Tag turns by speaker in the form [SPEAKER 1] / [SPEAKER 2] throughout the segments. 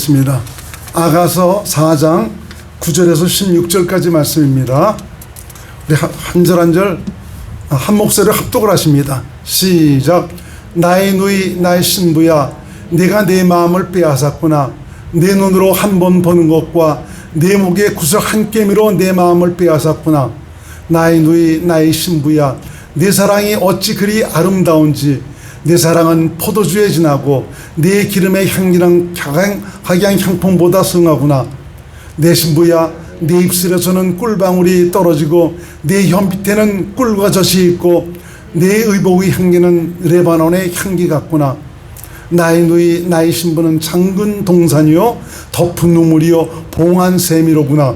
[SPEAKER 1] 읽겠습니다. 아가서 4장 9절에서 16절까지 말씀입니다. 우리 한 절 한 절 한 목소리로 합독을 하십니다. 시작. 나의 누이 나의 신부야, 네가 내 마음을 빼앗았구나. 내 눈으로 한 번 보는 것과 내 목에 구슬 한 깨미로 내 마음을 빼앗았구나. 나의 누이 나의 신부야, 내 사랑이 어찌 그리 아름다운지. 내 사랑은 포도주에 진하고 내 기름의 향기는 각양 향품보다 성하구나. 내 신부야, 내 입술에서는 꿀방울이 떨어지고 내 혀밑에는 꿀과 젖이 있고 내 의복의 향기는 레바논의 향기 같구나. 나의 누이 나의 신부는 장근 동산이요 덮은 눈물이요 봉한 세미로구나.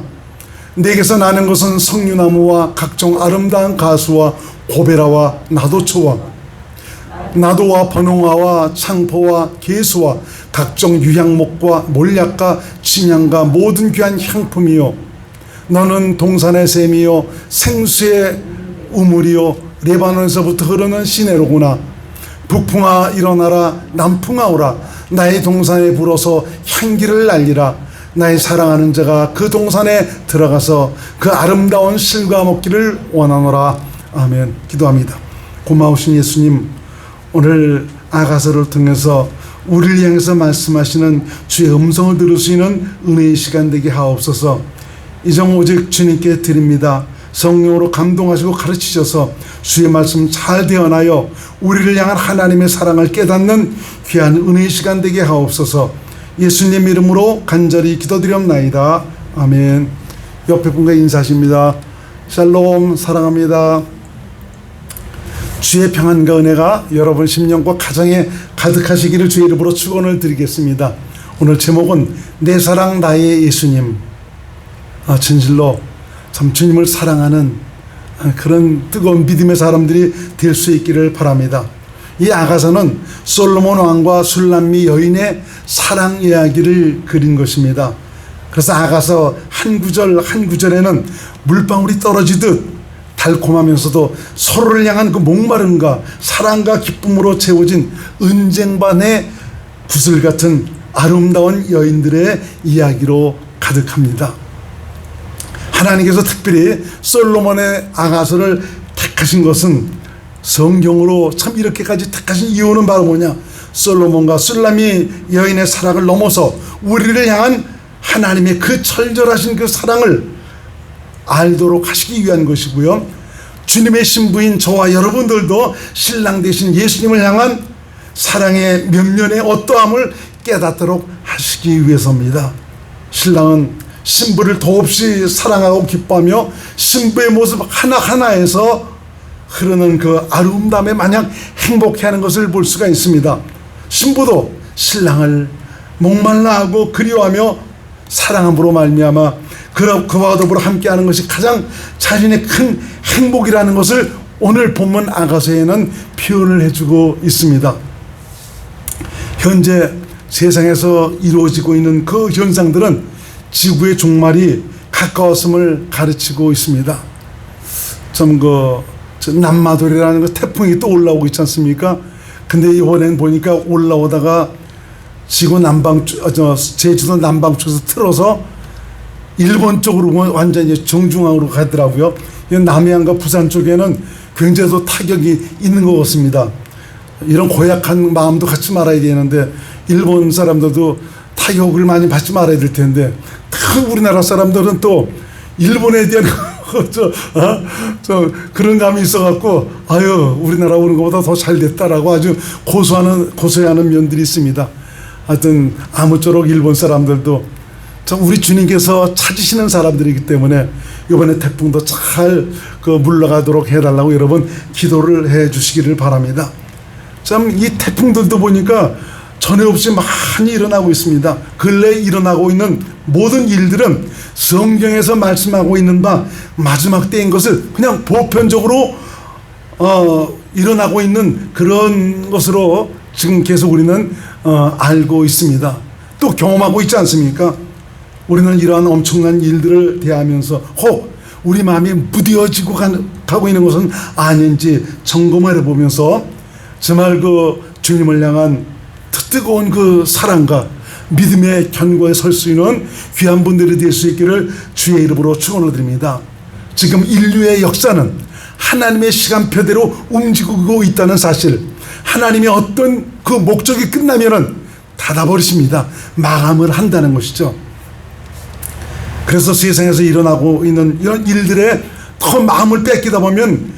[SPEAKER 1] 내게서 나는 것은 석류나무와 각종 아름다운 가수와 고베라와 나도초와 나도와 번홍화와 창포와 개수와 각종 유향목과 몰약과 침향과 모든 귀한 향품이요 너는 동산의 샘이요 생수의 우물이요 레바논에서부터 흐르는 시내로구나. 북풍아 일어나라, 남풍아 오라. 나의 동산에 불어서 향기를 날리라. 나의 사랑하는 자가 그 동산에 들어가서 그 아름다운 실과 먹기를 원하노라. 아멘. 기도합니다. 고마우신 예수님, 오늘 아가서를 통해서 우리를 향해서 말씀하시는 주의 음성을 들을 수 있는 은혜의 시간 되게 하옵소서. 이정 오직 주님께 드립니다. 성령으로 감동하시고 가르치셔서 주의 말씀 잘 대언하여 우리를 향한 하나님의 사랑을 깨닫는 귀한 은혜의 시간 되게 하옵소서. 예수님 이름으로 간절히 기도드렸나이다. 아멘. 옆에 분과 인사하십니다. 샬롬, 사랑합니다. 주의 평안과 은혜가 여러분 심령과 가정에 가득하시기를 주의 이름으로 축원을 드리겠습니다. 오늘 제목은 내 사랑 나의 예수님. 진실로 참 주님을 사랑하는 그런 뜨거운 믿음의 사람들이 될 수 있기를 바랍니다. 이 아가서는 솔로몬 왕과 술람미 여인의 사랑 이야기를 그린 것입니다. 그래서 아가서 한 구절에는 물방울이 떨어지듯 달콤하면서도 서로를 향한 그 목마름과 사랑과 기쁨으로 채워진 은쟁반의 구슬 같은 아름다운 여인들의 이야기로 가득합니다. 하나님께서 특별히 솔로몬의 아가서를 택하신 것은 성경으로 참 이렇게까지 택하신 이유는 바로 뭐냐? 솔로몬과 술람미 여인의 사랑을 넘어서 우리를 향한 하나님의 그 철저하신 그 사랑을 알도록 하시기 위한 것이고요. 주님의 신부인 저와 여러분들도 신랑 되신 예수님을 향한 사랑의 면면의 어떠함을 깨닫도록 하시기 위해서입니다. 신랑은 신부를 더없이 사랑하고 기뻐하며 신부의 모습 하나하나에서 흐르는 그 아름다움에 마냥 행복해하는 것을 볼 수가 있습니다. 신부도 신랑을 목말라하고 그리워하며 사랑함으로 말미암아 그와 더불어 함께하는 것이 가장 자신의 큰 행복이라는 것을 오늘 본문 아가서에는 표현을 해주고 있습니다. 현재 세상에서 이루어지고 있는 그 현상들은 지구의 종말이 가까웠음을 가르치고 있습니다. 남마돌이라는 그 태풍이 또 올라오고 있지 않습니까? 근데 이번엔 보니까 올라오다가 지구 제주도 남방 쪽에서 틀어서 일본 쪽으로 완전히 정중앙으로 가더라고요. 남해안과 부산 쪽에는 굉장히 또 타격이 있는 것 같습니다. 이런 고약한 마음도 갖지 말아야 되는데 일본 사람들도 타격을 많이 받지 말아야 될 텐데 우리나라 사람들은 또 일본에 대한 그런 감이 있어갖고 우리나라 오는 것보다 더 잘 됐다라고 아주 고소해하는 면들이 있습니다. 하여튼 아무쪼록 일본 사람들도 우리 주님께서 찾으시는 사람들이기 때문에 이번에 태풍도 잘 물러가도록 해달라고 여러분 기도를 해 주시기를 바랍니다. 참 이 태풍들도 보니까 전에 없이 많이 일어나고 있습니다. 근래에 일어나고 있는 모든 일들은 성경에서 말씀하고 있는 바 마지막 때인 것을 그냥 보편적으로 일어나고 있는 그런 것으로 지금 계속 우리는 알고 있습니다. 또 경험하고 있지 않습니까? 우리는 이러한 엄청난 일들을 대하면서 혹 우리 마음이 무뎌지고 가고 있는 것은 아닌지 점검을 해보면서 정말 그 주님을 향한 뜨거운 그 사랑과 믿음의 견고에 설 수 있는 귀한 분들이 될 수 있기를 주의 이름으로 축원을 드립니다. 지금 인류의 역사는 하나님의 시간표대로 움직이고 있다는 사실, 하나님의 어떤 그 목적이 끝나면은 닫아버리십니다. 마감을 한다는 것이죠. 그래서 세상에서 일어나고 있는 이런 일들에 더 마음을 뺏기다 보면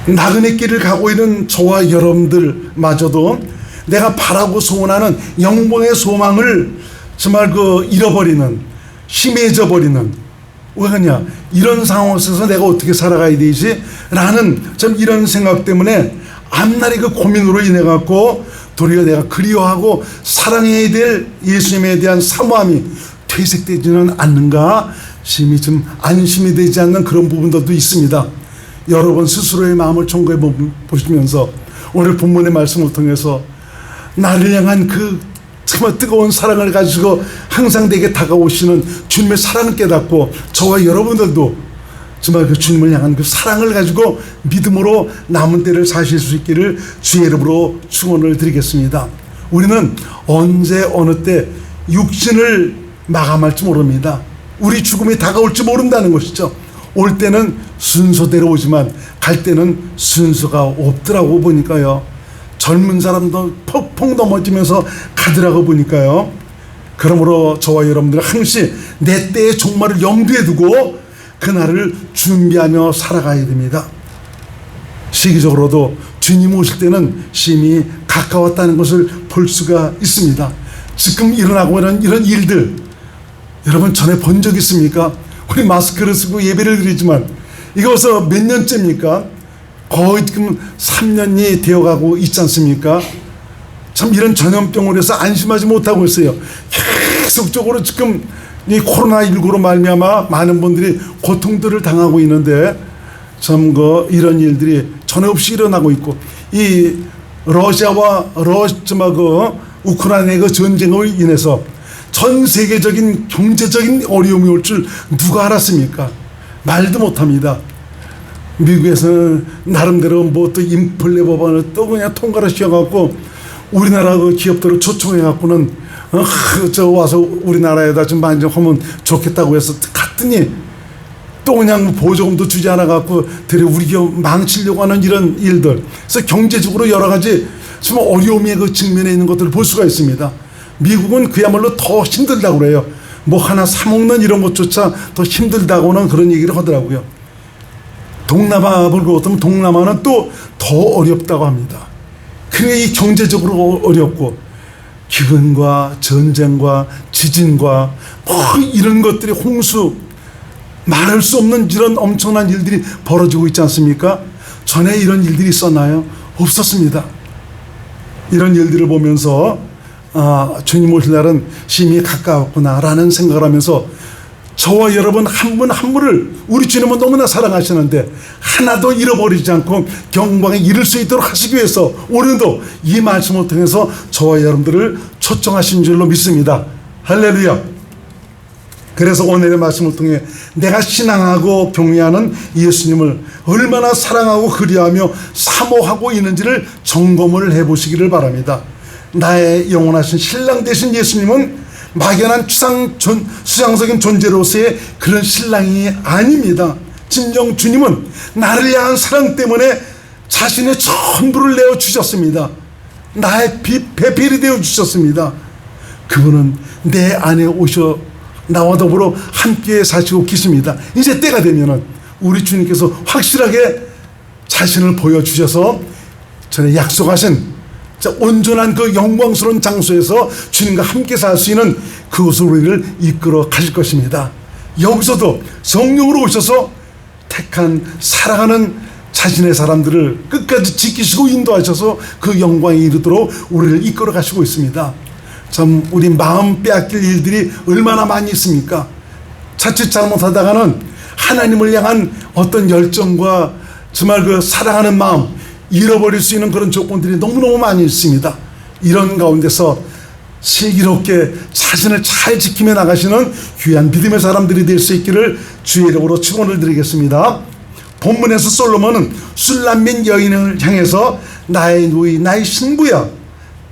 [SPEAKER 1] 나그네 길을 가고 있는 저와 여러분들마저도 내가 바라고 소원하는 영광의 소망을 정말 잃어버리는, 희미해져 버리는, 왜 그러냐, 이런 상황 속에서 내가 어떻게 살아가야 되지? 라는 좀 이런 생각 때문에 앞날의 그 고민으로 인해 갖고 도리어 내가 그리워하고 사랑해야 될 예수님에 대한 사모함이 퇴색되지는 않는가 심히 좀 안심이 되지 않는 그런 부분들도 있습니다. 여러분 스스로의 마음을 점검해 보시면서 오늘 본문의 말씀을 통해서 나를 향한 그 정말 뜨거운 사랑을 가지고 항상 내게 다가오시는 주님의 사랑을 깨닫고 저와 여러분들도 정말 그 주님을 향한 그 사랑을 가지고 믿음으로 남은 때를 사실 수 있기를 주의 이름으로 축원을 드리겠습니다. 우리는 언제 어느 때 육신을 마감할지 모릅니다. 우리 죽음이 다가올지 모른다는 것이죠. 올 때는 순서대로 오지만 갈 때는 순서가 없더라고 보니까요. 젊은 사람도 퍽퍽 넘어지면서 가더라고 보니까요. 그러므로 저와 여러분들 항시 내 때의 종말을 염두에 두고 그날을 준비하며 살아가야 됩니다. 시기적으로도 주님 오실 때는 심히 가까웠다는 것을 볼 수가 있습니다. 지금 일어나고 있는 이런 일들 여러분 전에 본 적 있습니까? 우리 마스크를 쓰고 예배를 드리지만 이것서 몇 년째입니까? 거의 지금 3년이 되어가고 있지 않습니까? 참 이런 전염병으로 해서 안심하지 못하고 있어요. 계속적으로 지금 이 코로나19로 말미암아 많은 분들이 고통들을 당하고 있는데 참 이런 일들이 전에 없이 일어나고 있고 이 러시아와 우크라이나의 그 전쟁으로 인해서 전 세계적인 경제적인 어려움이 올 줄 누가 알았습니까? 말도 못합니다. 미국에서는 나름대로 뭐 또 인플레 법안을 또 그냥 통과를 시켜갖고 우리나라 그 기업들을 초청해갖고는 와서 우리나라에다 좀 많이 좀 하면 좋겠다고 해서 갔더니 또 그냥 보조금도 주지 않아갖고 우리 기업 망치려고 하는 이런 일들. 그래서 경제적으로 여러 가지 정말 어려움의 그 측면에 있는 것들을 볼 수가 있습니다. 미국은 그야말로 더 힘들다고 그래요. 뭐 하나 사먹는 이런 것조차 더 힘들다고는 그런 얘기를 하더라고요. 동남아를 보면 동남아는 또 더 어렵다고 합니다. 그러니까 이 경제적으로 어렵고 기근과 전쟁과 지진과 뭐 이런 것들이 홍수 말할 수 없는 이런 엄청난 일들이 벌어지고 있지 않습니까? 전에 이런 일들이 있었나요? 없었습니다. 이런 일들을 보면서 주님 오실 날은 심히 가까웠구나라는 생각을 하면서 저와 여러분 한 분 한 분을 우리 주님은 너무나 사랑하시는데 하나도 잃어버리지 않고 경광에 이를 수 있도록 하시기 위해서 오늘도 이 말씀을 통해서 저와 여러분들을 초청하신 줄로 믿습니다. 할렐루야. 그래서 오늘의 말씀을 통해 내가 신앙하고 경외하는 예수님을 얼마나 사랑하고 그리워하며 사모하고 있는지를 점검을 해보시기를 바랍니다. 나의 영원하신 신랑 되신 예수님은 막연한 수상적인 존재로서의 그런 신랑이 아닙니다. 진정 주님은 나를 향한 사랑 때문에 자신의 전부를 내어주셨습니다. 나의 배필이 되어주셨습니다. 그분은 내 안에 오셔 나와 더불어 함께 사시고 계십니다. 이제 때가 되면은 우리 주님께서 확실하게 자신을 보여주셔서 전에 약속하신 온전한 그 영광스러운 장소에서 주님과 함께 살 수 있는 그곳으로 우리를 이끌어 가실 것입니다. 여기서도 성령으로 오셔서 택한 사랑하는 자신의 사람들을 끝까지 지키시고 인도하셔서 그 영광에 이르도록 우리를 이끌어 가시고 있습니다. 참 우리 마음 빼앗길 일들이 얼마나 많이 있습니까? 자칫 잘못하다가는 하나님을 향한 어떤 열정과 정말 그 사랑하는 마음 잃어버릴 수 있는 그런 조건들이 너무너무 많이 있습니다. 이런 가운데서 슬기롭게 자신을 잘 지키며 나가시는 귀한 믿음의 사람들이 될 수 있기를 주의 이름으로 축원을 드리겠습니다. 본문에서 솔로몬은 술람민 여인을 향해서 나의 누이 나의 신부야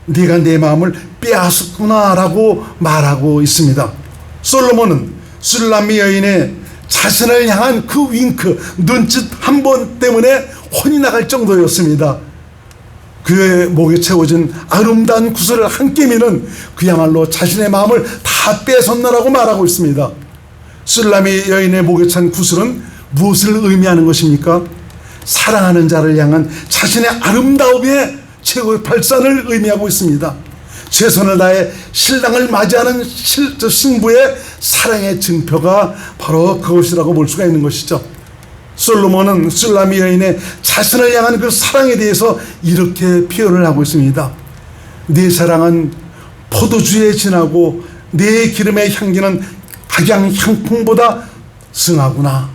[SPEAKER 1] 네가 내 마음을 빼앗았구나라고 말하고 있습니다. 솔로몬은 술람미 여인의 자신을 향한 그 윙크, 눈짓 한 번 때문에 혼이 나갈 정도였습니다. 그의 목에 채워진 아름다운 구슬을 한 깨미는 그야말로 자신의 마음을 다 뺏었나라고 말하고 있습니다. 술람미 여인의 목에 찬 구슬은 무엇을 의미하는 것입니까? 사랑하는 자를 향한 자신의 아름다움의 최고의 발산을 의미하고 있습니다. 최선을 다해 신랑을 맞이하는 신부의 사랑의 증표가 바로 그것이라고 볼 수가 있는 것이죠. 솔로몬은 술람미 여인의 자신을 향한 그 사랑에 대해서 이렇게 표현을 하고 있습니다. 내 사랑은 포도주에 진하고 내 기름의 향기는 각양 향품보다 승하구나.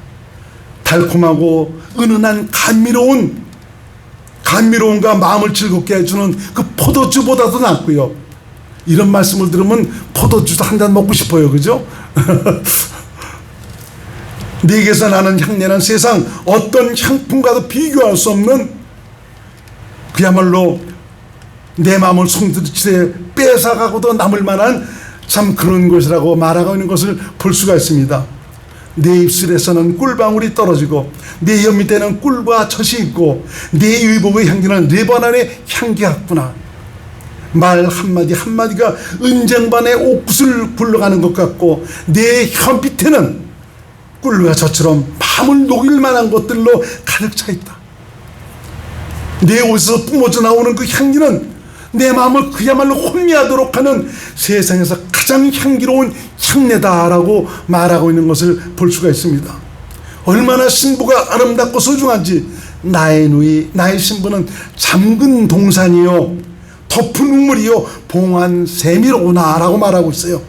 [SPEAKER 1] 달콤하고 은은한 감미로움과 마음을 즐겁게 해주는 그 포도주보다도 낫고요. 이런 말씀을 들으면 포도주도 한 잔 먹고 싶어요. 그죠? 내게서 나는 향내는 세상 어떤 향품과도 비교할 수 없는, 그야말로 내 마음을 송두리째 뺏어가고도 남을 만한 참 그런 것이라고 말하고 있는 것을 볼 수가 있습니다. 내 입술에서는 꿀방울이 떨어지고 내 혀 밑에는 꿀과 젖이 있고 내 의복의 향기는 레바논의 향기 같구나. 말 한마디 한마디가 은쟁반의 옥구슬 굴러가는 것 같고 내 혀 밑에는 꿀과 젖처럼 마음을 녹일 만한 것들로 가득 차 있다. 내 옷에서 뿜어져 나오는 그 향기는 내 마음을 그야말로 혼미하도록 하는 세상에서 가장 향기로운 향내다라고 말하고 있는 것을 볼 수가 있습니다. 얼마나 신부가 아름답고 소중한지, 나의 누이 나의 신부는 잠근 동산이요 덮은 우물이요 봉한 샘이로구나라고 말하고 있어요.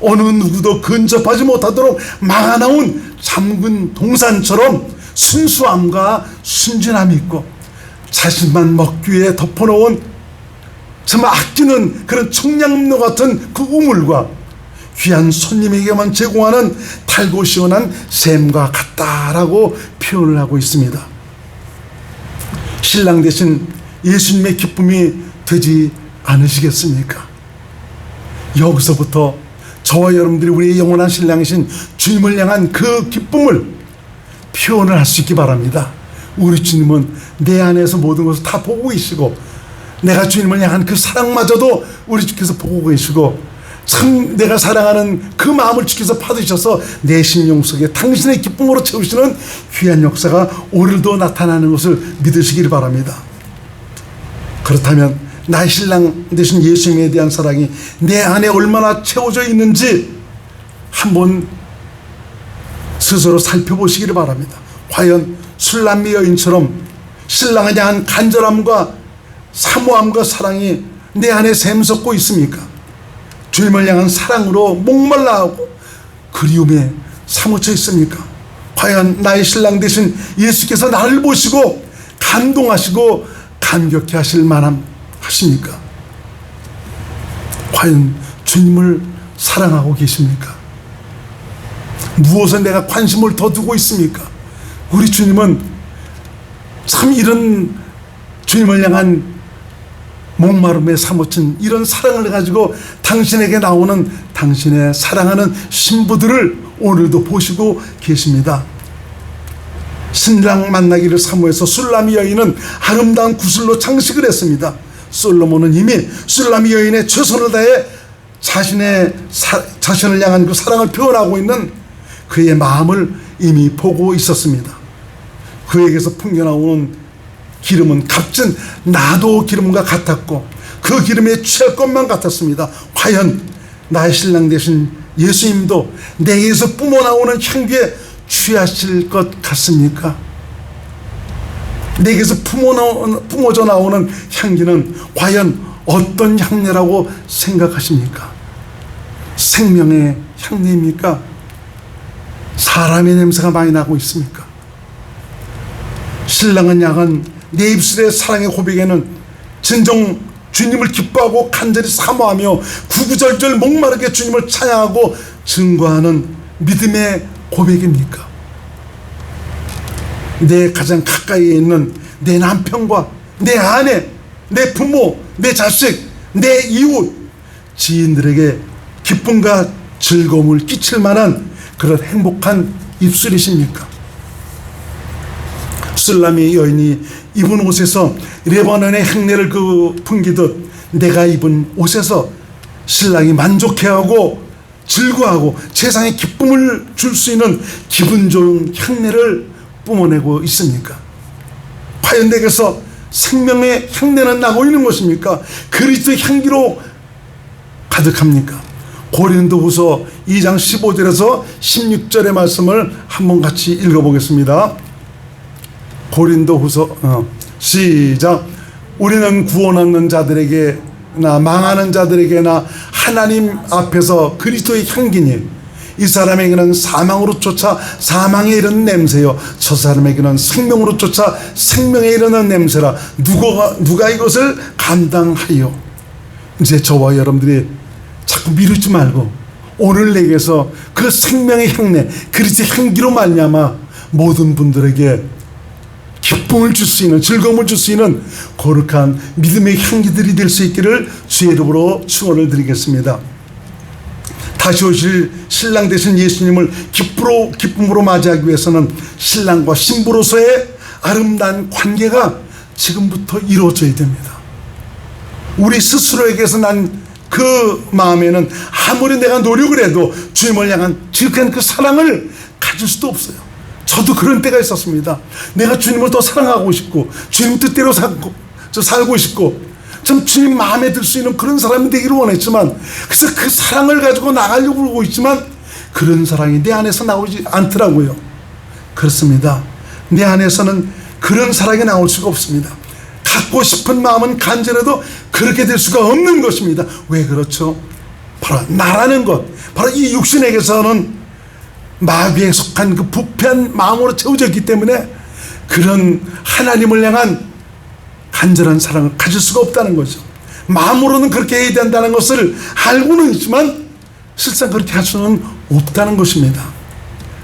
[SPEAKER 1] 어느 누구도 근접하지 못하도록 막아놓은 잠근 동산처럼 순수함과 순진함이 있고 자신만 먹기 위해 덮어놓은 정말 아끼는 그런 청량로 같은 그 우물과 귀한 손님에게만 제공하는 달고 시원한 샘과 같다라고 표현을 하고 있습니다. 신랑 대신 예수님의 기쁨이 되지 않으시겠습니까? 여기서부터 저와 여러분들이 우리의 영원한 신랑이신 주님을 향한 그 기쁨을 표현을 할 수 있기 바랍니다. 우리 주님은 내 안에서 모든 것을 다 보고 계시고 내가 주님을 향한 그 사랑마저도 우리 주께서 보고 계시고 참 내가 사랑하는 그 마음을 주께서 받으셔서 내 심령 속에 당신의 기쁨으로 채우시는 귀한 역사가 오늘도 나타나는 것을 믿으시기를 바랍니다. 그렇다면 나의 신랑 되신 예수님에 대한 사랑이 내 안에 얼마나 채워져 있는지 한번 스스로 살펴보시기를 바랍니다. 과연 술람미 여인처럼 신랑에 향한 간절함과 사모함과 사랑이 내 안에 샘솟고 있습니까? 주님을 향한 사랑으로 목말라하고 그리움에 사무쳐 있습니까? 과연 나의 신랑 되신 예수께서 나를 보시고 감동하시고 감격해 하실 만함 하십니까? 과연 주님을 사랑하고 계십니까? 무엇에 내가 관심을 더 두고 있습니까? 우리 주님은 참 이런 주님을 향한 목마름에 사무친 이런 사랑을 가지고 당신에게 나오는 당신의 사랑하는 신부들을 오늘도 보시고 계십니다. 신랑 만나기를 사모해서 술람미 여인은 아름다운 구슬로 장식을 했습니다. 솔로몬은 이미 술람미 여인의 최선을 다해 자신을 향한 그 사랑을 표현하고 있는 그의 마음을 이미 보고 있었습니다. 그에게서 풍겨나오는 기름은 값진 나도 기름과 같았고 그 기름에 취할 것만 같았습니다. 과연 나의 신랑 되신 예수님도 내게서 뿜어나오는 향기에 취하실 것 같습니까? 내게서 뿜어져 나오는 향기는 과연 어떤 향내라고 생각하십니까? 생명의 향내입니까? 사람의 냄새가 많이 나고 있습니까? 신랑은 향한 내 입술의 사랑의 고백에는 진정 주님을 기뻐하고 간절히 사모하며 구구절절 목마르게 주님을 찬양하고 증거하는 믿음의 고백입니까? 내 가장 가까이에 있는 내 남편과 내 아내, 내 부모, 내 자식, 내 이웃, 지인들에게 기쁨과 즐거움을 끼칠 만한 그런 행복한 입술이십니까? 술람의 여인이 입은 옷에서 레바논의 향내를 풍기듯 내가 입은 옷에서 신랑이 만족해하고 즐거워하고 세상에 기쁨을 줄 수 있는 기분 좋은 향내를 뿜어내고 있습니까? 과연 내게서 생명의 향내는 나고 있는 것입니까? 그리스도의 향기로 가득합니까? 고린도후서 2장 15절에서 16절의 말씀을 한번 같이 읽어보겠습니다. 고린도후서 시작. 우리는 구원 얻는 자들에게나 망하는 자들에게나 하나님 앞에서 그리스도의 향기니 이 사람에게는 사망으로 쫓아 사망에 이르는 냄새요 저 사람에게는 생명으로 쫓아 생명에 이르는 냄새라. 누가 이것을 감당하여. 이제 저와 여러분들이 자꾸 미루지 말고 오늘 내게서 그 생명의 향내 그리스도의 향기로 말미암아 모든 분들에게 기쁨을 줄 수 있는, 즐거움을 줄 수 있는 거룩한 믿음의 향기들이 될 수 있기를 주의 이름으로 축원을 드리겠습니다. 다시 오실 신랑 되신 예수님을 기쁨으로 맞이하기 위해서는 신랑과 신부로서의 아름다운 관계가 지금부터 이루어져야 됩니다. 우리 스스로에게서 난 그 마음에는 아무리 내가 노력을 해도 주님을 향한 지극한 그 사랑을 가질 수도 없어요. 저도 그런 때가 있었습니다. 내가 주님을 더 사랑하고 싶고 주님 뜻대로 살고 싶고 참 주님 마음에 들 수 있는 그런 사람이 되기를 원했지만, 그래서 그 사랑을 가지고 나가려고 하고 있지만 그런 사랑이 내 안에서 나오지 않더라고요. 그렇습니다. 내 안에서는 그런 사랑이 나올 수가 없습니다. 갖고 싶은 마음은 간절해도 그렇게 될 수가 없는 것입니다. 왜 그렇죠? 바로 나라는 것, 바로 이 육신에게서는 마귀에 속한 그 부패한 마음으로 채워져 있기 때문에 그런 하나님을 향한 간절한 사랑을 가질 수가 없다는 거죠. 마음으로는 그렇게 해야 된다는 것을 알고는 있지만 실상 그렇게 할 수는 없다는 것입니다.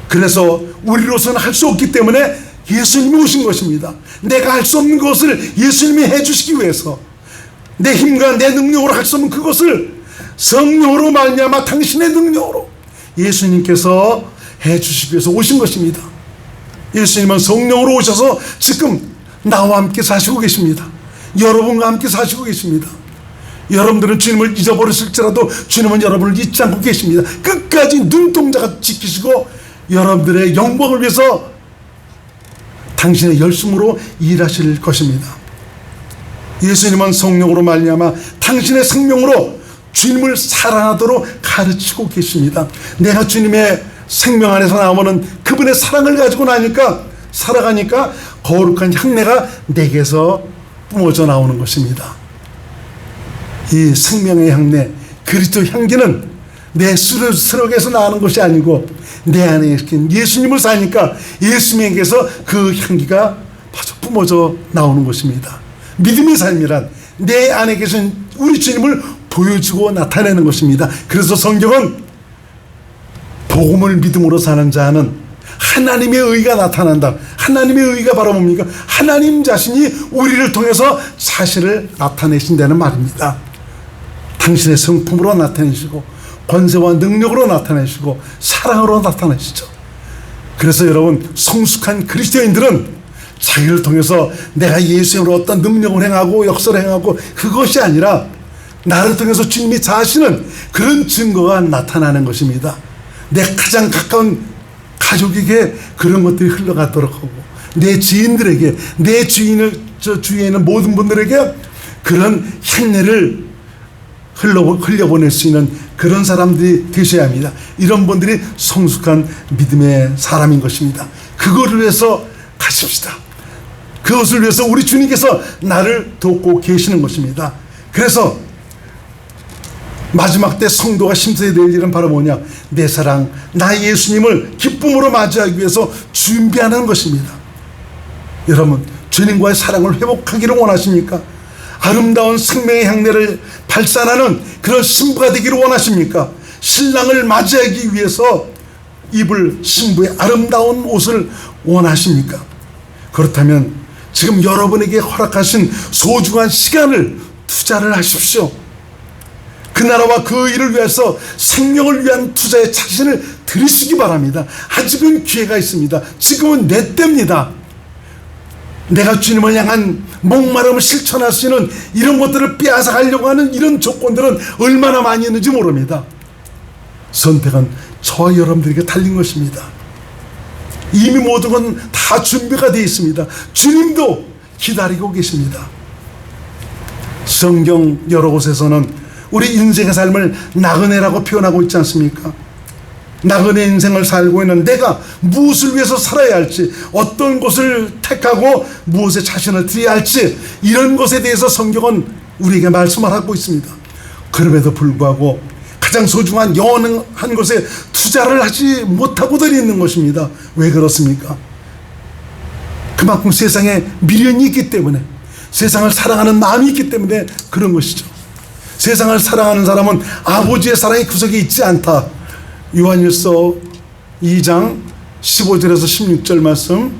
[SPEAKER 1] 그래서 우리로서는 할 수 없기 때문에 예수님이 오신 것입니다. 내가 할 수 없는 것을 예수님이 해주시기 위해서, 내 힘과 내 능력으로 할 수 없는 그것을 성령으로 말미암아 당신의 능력으로 예수님께서 해주시기 위해서 오신 것입니다. 예수님은 성령으로 오셔서 지금 나와 함께 사시고 계십니다. 여러분과 함께 사시고 계십니다. 여러분들은 주님을 잊어버렸을지라도 주님은 여러분을 잊지 않고 계십니다. 끝까지 눈동자가 지키시고 여러분들의 영광을 위해서 당신의 열심으로 일하실 것입니다. 예수님은 성령으로 말미암아 당신의 생명으로 주님을 사랑하도록 가르치고 계십니다. 내가 주님의 생명 안에서 나오는 그분의 사랑을 가지고 살아가니까 거룩한 향내가 내게서 뿜어져 나오는 것입니다. 이 생명의 향내, 그리스도 향기는 내 스스로에게서 나오는 것이 아니고 내 안에 계신 예수님을 사니까 예수님에게서 그 향기가 마저 뿜어져 나오는 것입니다. 믿음의 삶이란 내 안에 계신 우리 주님을 보여주고 나타내는 것입니다. 그래서 성경은 복음을 믿음으로 사는 자는 하나님의 의가 나타난다. 하나님의 의가 바로 뭡니까? 하나님 자신이 우리를 통해서 사실을 나타내신다는 말입니다. 당신의 성품으로 나타내시고 권세와 능력으로 나타내시고 사랑으로 나타내시죠. 그래서 여러분, 성숙한 그리스도인들은 자기를 통해서 내가 예수님으로 어떤 능력을 행하고 역사를 행하고 그것이 아니라 나를 통해서 주님이 자신은 그런 증거가 나타나는 것입니다. 내 가장 가까운 가족에게 그런 것들이 흘러가도록 하고 내 지인들에게, 내 주위에 있는 모든 분들에게 그런 향내를 흘려보낼 수 있는 그런 사람들이 되셔야 합니다. 이런 분들이 성숙한 믿음의 사람인 것입니다. 그거를 위해서 가십시다. 그것을 위해서 우리 주님께서 나를 돕고 계시는 것입니다. 그래서 마지막 때 성도가 힘써야 될 일은 바로 뭐냐? 내 사랑, 나 예수님을 기쁨으로 맞이하기 위해서 준비하는 것입니다. 여러분, 주님과의 사랑을 회복하기를 원하십니까? 아름다운 생명의 향내를 발산하는 그런 신부가 되기를 원하십니까? 신랑을 맞이하기 위해서 입을 신부의 아름다운 옷을 원하십니까? 그렇다면 지금 여러분에게 허락하신 소중한 시간을 투자를 하십시오. 그 그 나라와 그 일을 위해서 생명을 위한 투자에 자신을 들이시기 바랍니다. 아직은 기회가 있습니다. 지금은 내 때입니다. 내가 주님을 향한 목마름을 실천할 수 있는 이런 것들을 빼앗아가려고 하는 이런 조건들은 얼마나 많이 있는지 모릅니다. 선택은 저와 여러분들에게 달린 것입니다. 이미 모든 건 다 준비가 되어 있습니다. 주님도 기다리고 계십니다. 성경 여러 곳에서는 우리 인생의 삶을 나그네라고 표현하고 있지 않습니까? 나그네 인생을 살고 있는 내가 무엇을 위해서 살아야 할지, 어떤 것을 택하고 무엇에 자신을 드려야 할지, 이런 것에 대해서 성경은 우리에게 말씀을 하고 있습니다. 그럼에도 불구하고 가장 소중한 영원한 것에 투자를 하지 못하고들 있는 것입니다. 왜 그렇습니까? 그만큼 세상에 미련이 있기 때문에, 세상을 사랑하는 마음이 있기 때문에 그런 것이죠. 세상을 사랑하는 사람은 아버지의 사랑이 구석에 있지 않다. 요한일서 2장 15절에서 16절 말씀,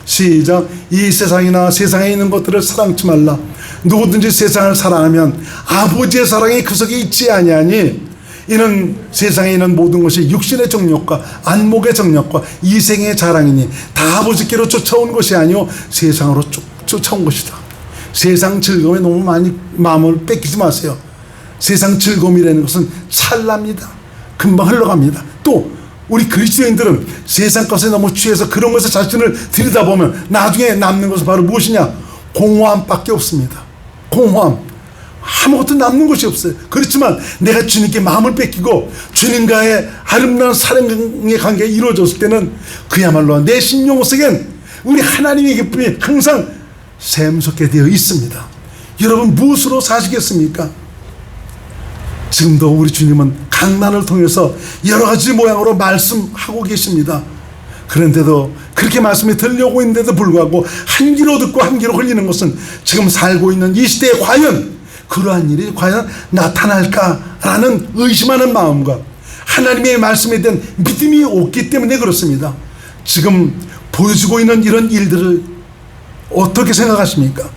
[SPEAKER 1] 시작. 이 세상이나 세상에 있는 것들을 사랑치 말라. 누구든지 세상을 사랑하면 아버지의 사랑이 구석에 있지 아니하니, 이는 세상에 있는 모든 것이 육신의 정욕과 안목의 정욕과 이생의 자랑이니 다 아버지께로 쫓아온 것이 아니요 세상으로 쫓아온 것이다. 세상 즐거움에 너무 많이 마음을 뺏기지 마세요. 세상 즐거움이라는 것은 찰나입니다. 금방 흘러갑니다. 또 우리 그리스도인들은 세상 것에 너무 취해서 그런 것에 자신을 들여다보면 나중에 남는 것은 바로 무엇이냐? 공허함밖에 없습니다. 공허함. 아무것도 남는 것이 없어요. 그렇지만 내가 주님께 마음을 뺏기고 주님과의 아름다운 사랑의 관계가 이루어졌을 때는 그야말로 내 심령 속엔 우리 하나님의 기쁨이 항상 샘솟게 되어 있습니다. 여러분 무엇으로 사시겠습니까? 지금도 우리 주님은 강난을 통해서 여러 가지 모양으로 말씀하고 계십니다. 그런데도 그렇게 말씀이 들려오고 있는데도 불구하고 한 귀로 듣고 한 귀로 흘리는 것은 지금 살고 있는 이 시대에 과연 그러한 일이 과연 나타날까라는 의심하는 마음과 하나님의 말씀에 대한 믿음이 없기 때문에 그렇습니다. 지금 보여주고 있는 이런 일들을 어떻게 생각하십니까?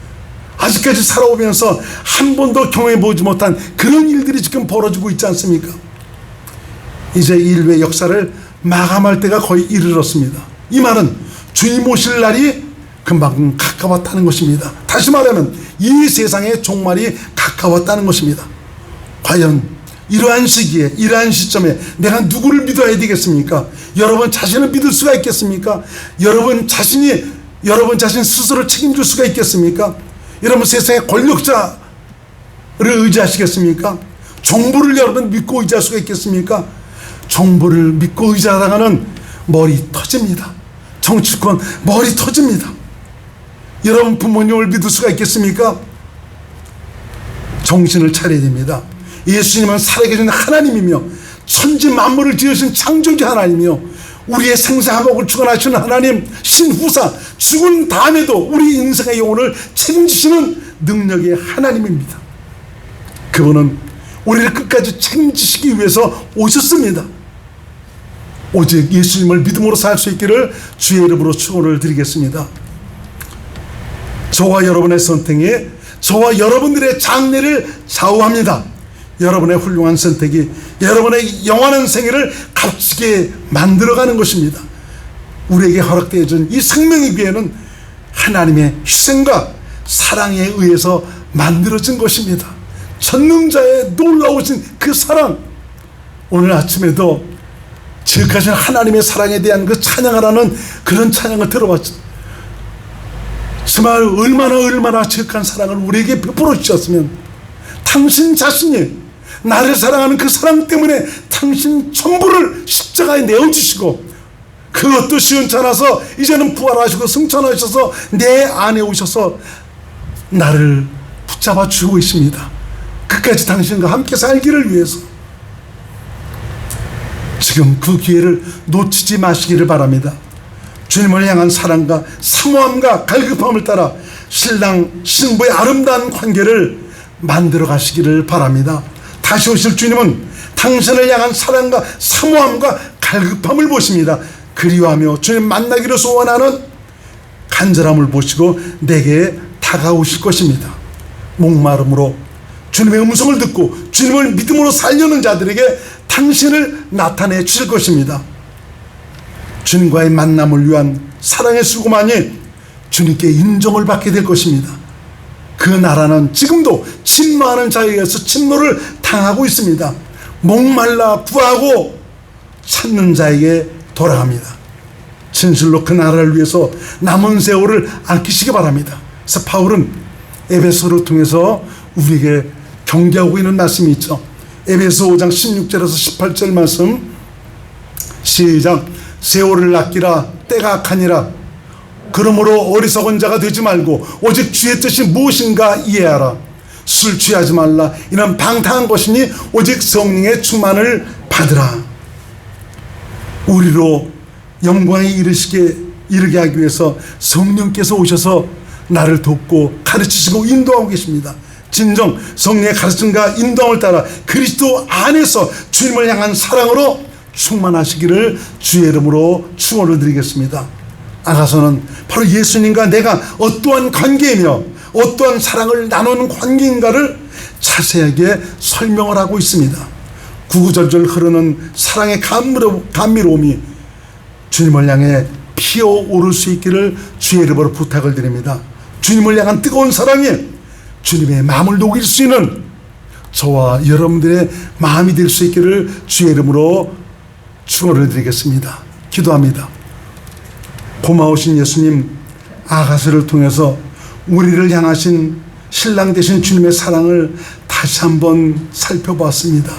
[SPEAKER 1] 아직까지 살아오면서 한 번도 경험해보지 못한 그런 일들이 지금 벌어지고 있지 않습니까? 이제 인류의 역사를 마감할 때가 거의 이르렀습니다. 이 말은 주님 오실 날이 금방 가까웠다는 것입니다. 다시 말하면 이 세상의 종말이 가까웠다는 것입니다. 과연 이러한 시기에, 이러한 시점에 내가 누구를 믿어야 되겠습니까? 여러분 자신을 믿을 수가 있겠습니까? 여러분 자신 스스로 책임질 수가 있겠습니까? 여러분 세상의 권력자를 의지하시겠습니까? 정부를 여러분 믿고 의지할 수가 있겠습니까? 정부를 믿고 의지하다가는 머리 터집니다. 정치권 머리 터집니다. 여러분 부모님을 믿을 수가 있겠습니까? 정신을 차려야 됩니다. 예수님은 살아계신 하나님이며 천지 만물을 지으신 창조주 하나님이며 우리의 생사화복을 주관하시는 하나님 신후사, 죽은 다음에도 우리 인생의 영혼을 책임지시는 능력의 하나님입니다. 그분은 우리를 끝까지 책임지시기 위해서 오셨습니다. 오직 예수님을 믿음으로 살 수 있기를 주의 이름으로 축원을 드리겠습니다. 저와 여러분의 선택이 저와 여러분들의 장래를 좌우합니다. 여러분의 훌륭한 선택이 여러분의 영원한 생애를 값지게 만들어가는 것입니다. 우리에게 허락되어진 이 생명의 기회는 하나님의 희생과 사랑에 의해서 만들어진 것입니다. 전능자의 놀라우신 그 사랑, 오늘 아침에도 지금까지 하나님의 사랑에 대한 그 찬양을 하는 그런 찬양을 들어봤죠. 정말 얼마나 지극한 사랑을 우리에게 베풀어 주셨으면, 당신 자신이 나를 사랑하는 그 사랑 때문에 당신 전부를 십자가에 내어주시고, 그것도 시원치 않아서 이제는 부활하시고 승천하셔서 내 안에 오셔서 나를 붙잡아 주고 있습니다. 끝까지 당신과 함께 살기를 위해서. 지금 그 기회를 놓치지 마시기를 바랍니다. 주님을 향한 사랑과 사모함과 갈급함을 따라 신랑 신부의 아름다운 관계를 만들어 가시기를 바랍니다. 다시 오실 주님은 당신을 향한 사랑과 사모함과 갈급함을 보십니다. 그리워하며 주님 만나기를 소원하는 간절함을 보시고 내게 다가오실 것입니다. 목마름으로 주님의 음성을 듣고 주님을 믿음으로 살려는 자들에게 당신을 나타내 주실 것입니다. 주님과의 만남을 위한 사랑의 수고만이 주님께 인정을 받게 될 것입니다. 그 나라는 지금도 침노하는 자에 의해서 침노를 당하고 있습니다. 목말라 구하고 찾는 자에게 돌아갑니다. 진실로 그 나라를 위해서 남은 세월을 아끼시기 바랍니다. 그래서 바울은 에베소를 통해서 우리에게 경계하고 있는 말씀이 있죠. 에베소 5장 16절에서 18절 말씀 시작. 세월을 아끼라 때가 악하니라. 그러므로 어리석은 자가 되지 말고 오직 주의 뜻이 무엇인가 이해하라. 술 취하지 말라. 이는 방탕한 것이니 오직 성령의 충만을 받으라. 우리로 영광에 이르게 하기 위해서 성령께서 오셔서 나를 돕고 가르치시고 인도하고 계십니다. 진정 성령의 가르침과 인도함을 따라 그리스도 안에서 주님을 향한 사랑으로 충만하시기를 주의 이름으로 축원을 드리겠습니다. 아가서는 바로 예수님과 내가 어떠한 관계이며 어떠한 사랑을 나누는 관계인가를 자세하게 설명을 하고 있습니다. 구구절절 흐르는 사랑의 감미로움이 주님을 향해 피어오를 수 있기를 주의 이름으로 부탁을 드립니다. 주님을 향한 뜨거운 사랑이 주님의 마음을 녹일 수 있는 저와 여러분들의 마음이 될 수 있기를 주의 이름으로 축원을 드리겠습니다. 기도합니다. 고마우신 예수님, 아가서를 통해서 우리를 향하신 신랑 되신 주님의 사랑을 다시 한번 살펴봤습니다.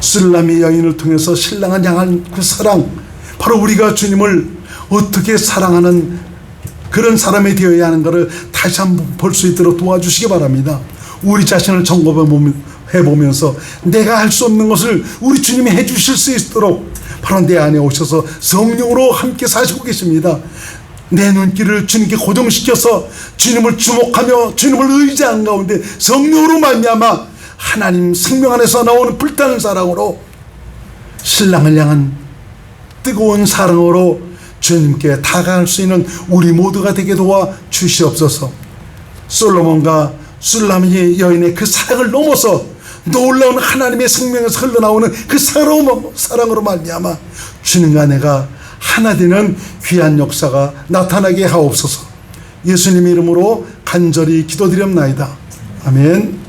[SPEAKER 1] 술람의 여인을 통해서 신랑을 향한 그 사랑, 바로 우리가 주님을 어떻게 사랑하는 그런 사람이 되어야 하는 것을 다시 한번 볼 수 있도록 도와주시기 바랍니다. 우리 자신을 점검해보면서 내가 할 수 없는 것을 우리 주님이 해주실 수 있도록 바로 내 안에 오셔서 성령으로 함께 사시고 계십니다. 내 눈길을 주님께 고정시켜서 주님을 주목하며 주님을 의지한 가운데 성령으로 말미암아 하나님 생명 안에서 나오는 불타는 사랑으로 신랑을 향한 뜨거운 사랑으로 주님께 다가갈 수 있는 우리 모두가 되게 도와 주시옵소서. 솔로몬과 술람의 여인의 그 사랑을 넘어서 놀라운 하나님의 생명에서 흘러나오는 그 사랑으로 말미암아 주님과 내가 하나 되는 귀한 역사가 나타나게 하옵소서. 예수님의 이름으로 간절히 기도드립나이다. 아멘.